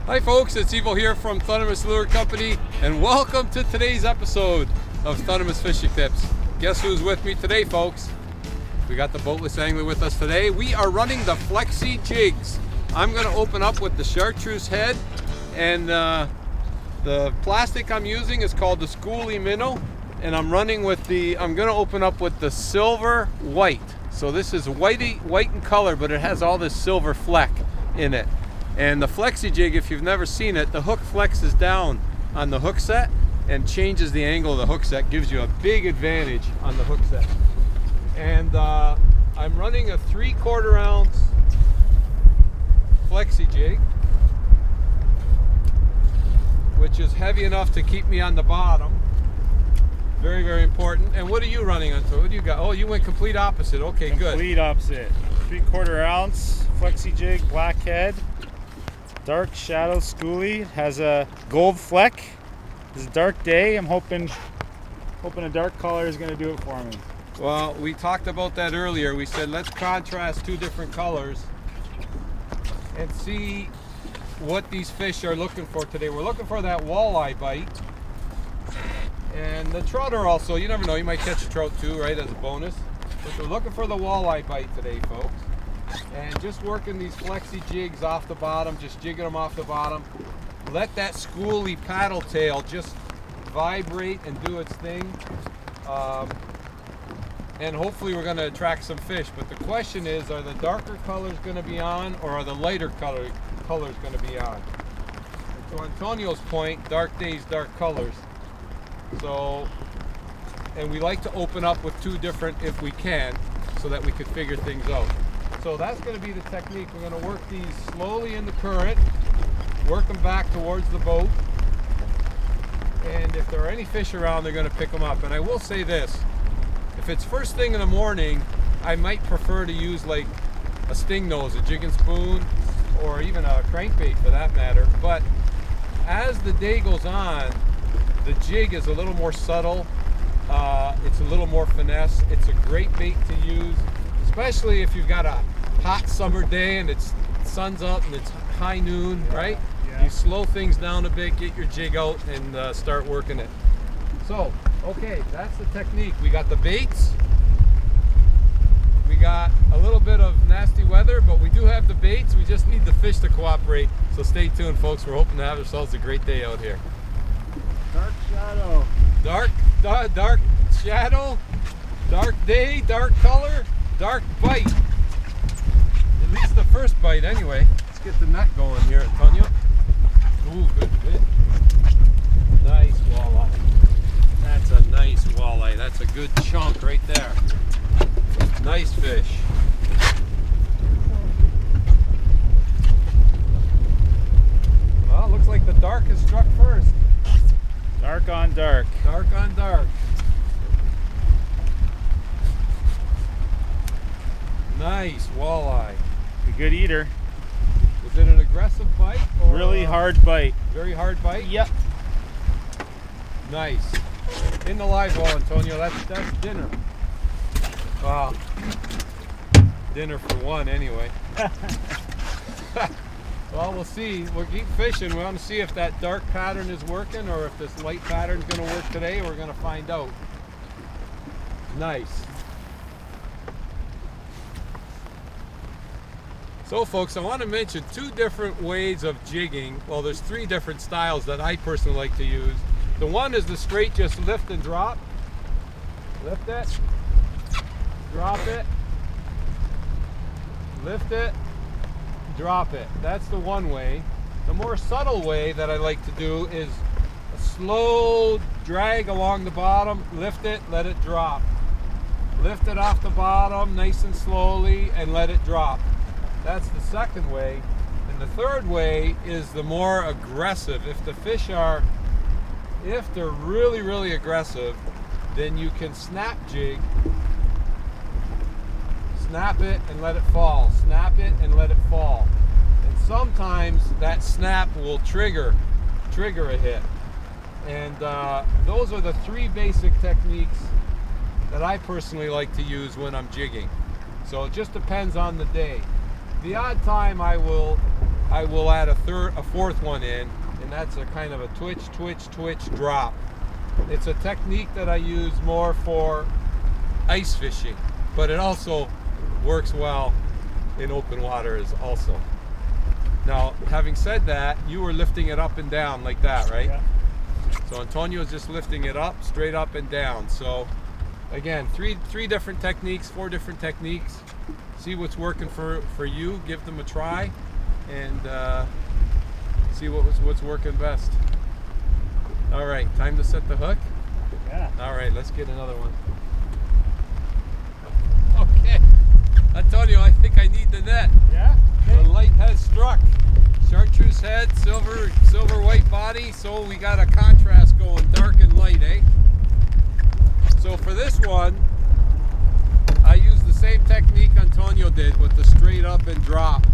Hi folks, it's Evo here from Thundermist Lure Company, and welcome to today's episode of Thundermist Fishing Tips. Guess who's with me today, folks? We got the boatless angler with us today. We are running the Flexi jigs. I'm going to open up with the chartreuse head, and the plastic I'm using is called the Skoolie Minnow, and I'm going to open up with the silver white. So this is white in color, but it has all this silver fleck in it. And the Flexi jig, if you've never seen it, the hook flexes down on the hook set and changes the angle of the hook set, gives you a big advantage on the hook set. And I'm running a 3/4 ounce Flexi jig, which is heavy enough to keep me on the bottom. Very, very important. And what are you running on? What do you got? Oh, you went complete opposite. Okay, good. Complete opposite. 3/4 ounce Flexi jig, black head. Dark shadow Skoolie, has a gold fleck. It's a dark day. I'm hoping a dark color is going to do it for me. Well, we talked about that earlier. We said let's contrast two different colors and see what these fish are looking for today. We're looking for that walleye bite and the trout are also. You never know, you might catch a trout too, right, as a bonus. But we're looking for the walleye bite today, folks. And just working these Flexi jigs off the bottom, just jigging them off the bottom. Let that Skoolie paddle tail just vibrate and do its thing. And hopefully we're going to attract some fish. But the question is, are the darker colors going to be on, or are the lighter colors going to be on? And to Antonio's point, dark days, dark colors. So, and we like to open up with two different if we can, so that we could figure things out. So that's going to be the technique. We're going to work these slowly in the current, work them back towards the boat, and if there are any fish around, they're going to pick them up. And I will say this, if it's first thing in the morning, I might prefer to use like a sting nose, a jigging spoon, or even a crankbait for that matter. But as the day goes on, the jig is a little more subtle, it's a little more finesse. It's a great bait to use, especially if you've got a hot summer day and it's sun's up and it's high noon, right? Yeah. You slow things down a bit, get your jig out, and start working it. So, okay, that's the technique. We got the baits. We got a little bit of nasty weather, but we do have the baits. We just need the fish to cooperate. So stay tuned, folks. We're hoping to have ourselves a great day out here. Dark shadow. Dark shadow, dark day, dark color, dark bite. At least the first bite anyway. Let's get the net going here, Antonio. Ooh, good bit. Nice walleye. That's a nice walleye. That's a good chunk right there. Nice fish. Well, looks like the dark is struck first. Dark on dark. Dark on dark. Nice walleye. A good eater. Is it an aggressive bite? Or Really hard bite. Very hard bite? Yep. Nice. In the live well, Antonio. That's dinner. Wow. Dinner for one anyway. Well, we'll see. We'll keep fishing. We want to see if that dark pattern is working or if this light pattern is going to work today. We're going to find out. Nice. So folks, I want to mention two different ways of jigging. Well, there's three different styles that I personally like to use. The one is the straight, just lift and drop. Lift it, drop it, lift it, drop it. That's the one way. The more subtle way that I like to do is a slow drag along the bottom, lift it, let it drop. Lift it off the bottom nice and slowly and let it drop. That's the second way. And the third way is the more aggressive. If they're really, really aggressive, then you can snap jig. Snap it and let it fall. Snap it and let it fall. And sometimes that snap will trigger a hit. And those are the three basic techniques that I personally like to use when I'm jigging. So it just depends on the day. The odd time I will I will add a fourth one in, and that's a kind of a twitch, twitch, twitch drop. It's a technique that I use more for ice fishing, but it also works well in open water as also. Now, having said that, you were lifting it up and down like that, right? Yeah. So Antonio is just lifting it up, straight up and down. So again, three different techniques, 4 different techniques. See what's working for you, give them a try, and see what's working best. All right, time to set the hook. Yeah. All right, let's get another one. Okay, Antonio, I think I need the net. Yeah? The light has struck. Chartreuse head, silver white body, so we got a contrast going, dark and light, eh? So for this one, I used the same technique Antonio did with the straight up and drop.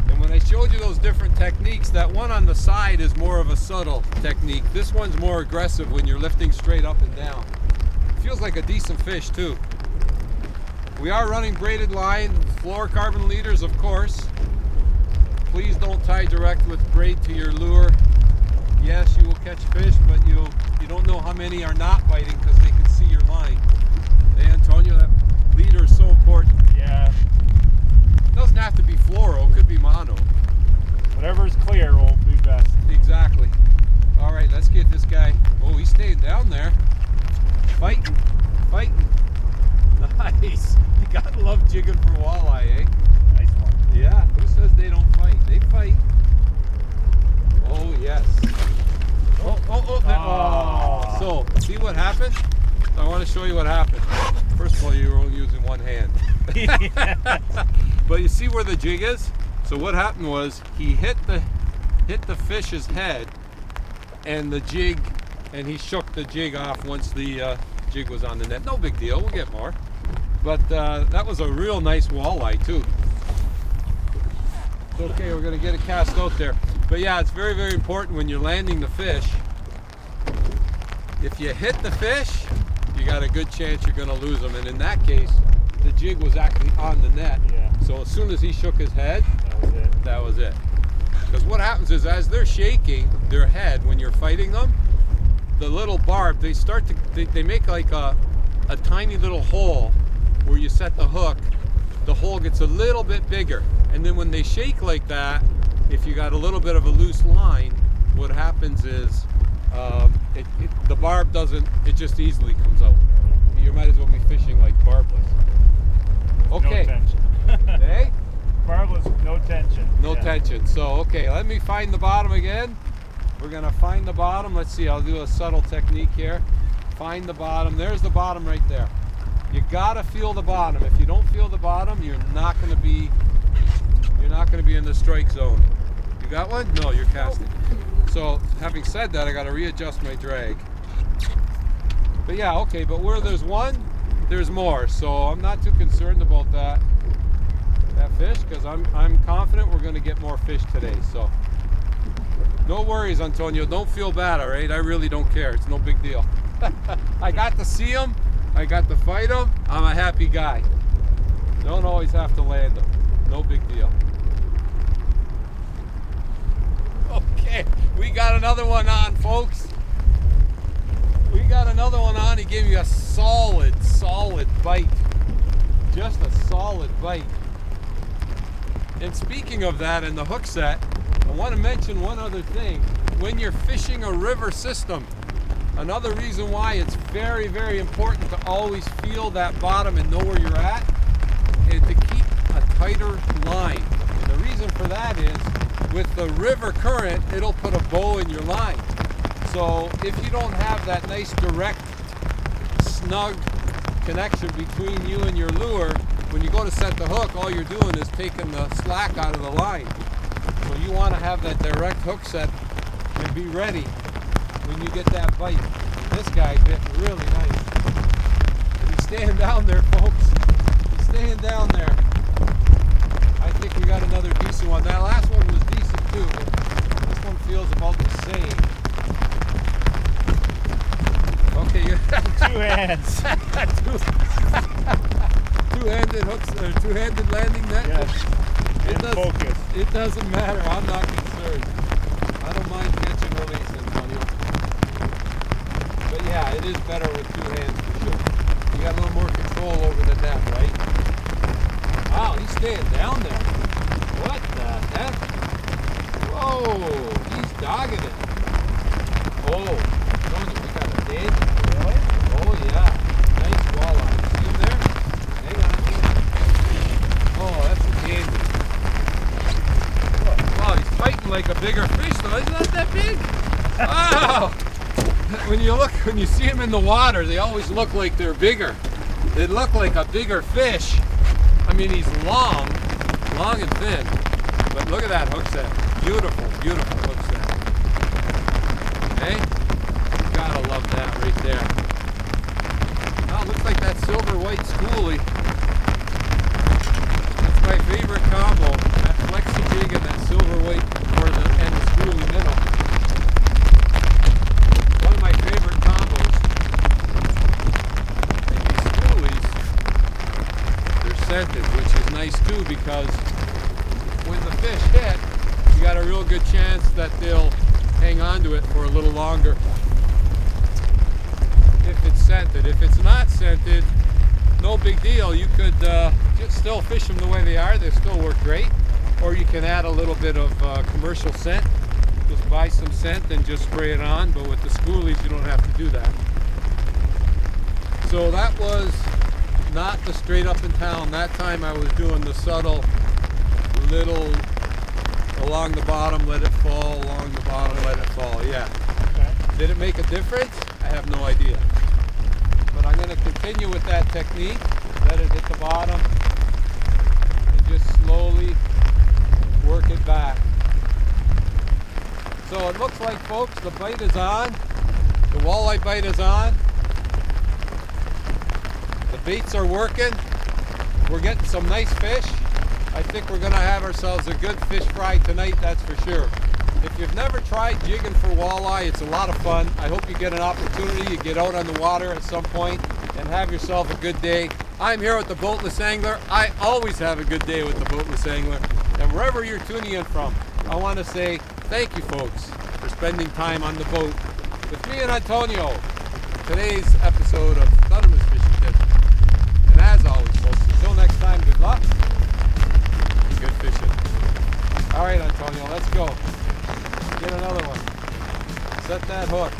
And when I showed you those different techniques, that one on the side is more of a subtle technique. This one's more aggressive when you're lifting straight up and down. Feels like a decent fish too. We are running braided line, fluorocarbon leaders, of course. Please don't tie direct with braid to your lure. Yes, you will catch fish, but you don't know how many are not biting because they can see your line. Hey, Antonio, that leader is so important. Yeah. It doesn't have to be fluoro, it could be mono. Whatever's clear will be best. Exactly. All right, let's get this guy. Oh, he's staying down there. Fighting. Nice. You gotta love jigging for walleye, eh? Nice one. Yeah, who says they don't fight? They fight. Oh, yes. Oh. So, see what happened? I want to show you what happened. First of all, you were only using one hand. But you see where the jig is? So what happened was he hit the fish's head and the jig, and he shook the jig off once the jig was on the net. No big deal, we'll get more. But that was a real nice walleye too. Okay, we're gonna get it cast out there. But yeah, it's very, very important when you're landing the fish. If you hit the fish, you got a good chance you're gonna lose them. And in that case, the jig was actually on the net. Yeah. So as soon as he shook his head, That was it. Because what happens is as they're shaking their head when you're fighting them, the little barb, they make like a tiny little hole where you set the hook. The hole gets a little bit bigger. And then when they shake like that, if you got a little bit of a loose line, what happens is the barb it just easily comes out. You might as well be fishing like barbless. Okay. No tension. Hey? Barbless, no tension. No tension. So, okay, let me find the bottom again. We're gonna find the bottom. Let's see, I'll do a subtle technique here. Find the bottom. There's the bottom right there. You gotta feel the bottom. If you don't feel the bottom, you're not gonna be in the strike zone. You got one? No, you're casting. So, having said that, I gotta readjust my drag. But yeah, okay, but where there's one, there's more. So I'm not too concerned about that fish, because I'm confident we're gonna get more fish today. So no worries, Antonio, don't feel bad, all right? I really don't care, it's no big deal. I got to see him, I got to fight him, I'm a happy guy. Don't always have to land him, no big deal. Okay, we got another one on, folks. We got another one on. He gave me a solid bite. Just a solid bite. And speaking of that and the hook set, I want to mention one other thing. When you're fishing a river system, another reason why it's very, very important to always feel that bottom and know where you're at, and to keep a tighter line. And the reason for that is, with the river current, it'll put a bow in your line. So if you don't have that nice direct, snug connection between you and your lure, when you go to set the hook, all you're doing is taking the slack out of the line. So you want to have that direct hook set and be ready when you get that bite. This guy bit really nice. He's staying down there, folks. He's staying down there. I think we got another decent one. That last one was decent too, but this one feels about the same. Okay, Two hands. Two-handed hooks, or two-handed landing net. Yes. It And does, focus. It doesn't matter. I'm not concerned. I don't mind catch and release, Antonio. But yeah, it is better with two hands for sure. You got a little more control over the net, right? Wow, he's staying down there. What the heck? Whoa, he's dogging it. Oh, Tony, we got a dandy. Really? Oh yeah, nice walleye. See him there? Hang on. Oh, that's a dandy. Wow, he's fighting like a bigger fish though. He's not that big. Wow. When you see them in the water, they always look like they're bigger. They look like a bigger fish. I mean, he's long and thin. But look at that hook set. Beautiful, beautiful hook set. Hey, gotta love that right there. Oh, looks like that silver white schoolie. That's my favorite combo. That Flexi jig and that silver white, and the schoolie minnow. One of my favorite combos. And these schoolies, they're scented, which is nice too, because when the fish hit, you got a real good chance that they'll hang on to it for a little longer. If it's scented. If it's not scented, no big deal. You could just still fish them the way they are. They still work great. Or you can add a little bit of commercial scent. Just buy some scent and just spray it on. But with the schoolies, you don't have to do that. So that was not the straight up and down. That time I was doing the subtle little along the bottom, let it fall, along the bottom, let it fall. Yeah. Okay. Did it make a difference? I have no idea. But I'm going to continue with that technique. Let it hit the bottom and just slowly work it back. So it looks like, folks, the bite is on. The walleye bite is on. The baits are working. We're getting some nice fish. I think we're going to have ourselves a good fish fry tonight, that's for sure. If you've never tried jigging for walleye, it's a lot of fun. I hope you get an opportunity. You get out on the water at some point and have yourself a good day. I'm here with the Boatless Angler. I always have a good day with the Boatless Angler. And wherever you're tuning in from, I want to say thank you, folks, for spending time on the boat with me and Antonio. Today's episode of Thundermist Fishing Tips. And as always, folks, until next time, good luck and good fishing. All right, Antonio, let's go. Get another one. Set that hook.